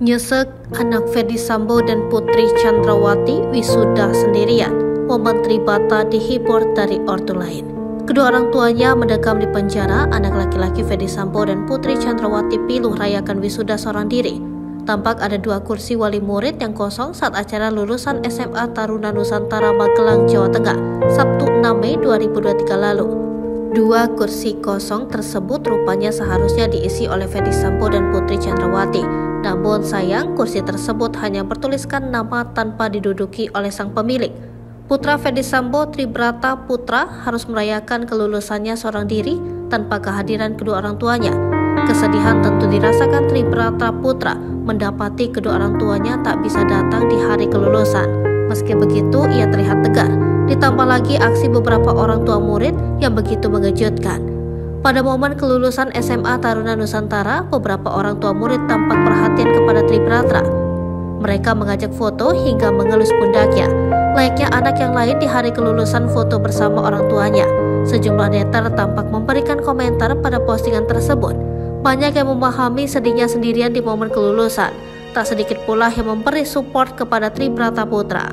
Nyesek, anak Ferdy Sambo dan Putri Chandrawati wisuda sendirian. Momen Tribata dihibur dari ortu lain. Kedua orang tuanya mendekam di penjara. Anak laki-laki Ferdy Sambo dan Putri Chandrawati piluh rayakan wisuda seorang diri. Tampak ada 2 kursi wali murid yang kosong saat acara lulusan SMA Taruna Nusantara Magelang, Jawa Tengah, Sabtu 6 Mei 2023 lalu. 2 kursi kosong tersebut rupanya seharusnya diisi oleh Ferdy Sambo dan Putri Chandrawati. Namun sayang, kursi tersebut hanya bertuliskan nama tanpa diduduki oleh sang pemilik. Putra Ferdy Sambo, Tribrata Putra, harus merayakan kelulusannya seorang diri tanpa kehadiran kedua orang tuanya. Kesedihan tentu dirasakan Tribrata Putra mendapati kedua orang tuanya tak bisa datang di hari kelulusan. Meski begitu, ia terlihat tegar. Ditambah lagi aksi beberapa orang tua murid yang begitu mengejutkan. Pada momen kelulusan SMA Taruna Nusantara, beberapa orang tua murid tampak perhatian kepada Tribrata. Mereka mengajak foto hingga mengelus pundaknya. Layaknya anak yang lain di hari kelulusan foto bersama orang tuanya. Sejumlah netter tampak memberikan komentar pada postingan tersebut. Banyak yang memahami sedihnya sendirian di momen kelulusan. Tak sedikit pula yang memberi support kepada Tribrata Putra.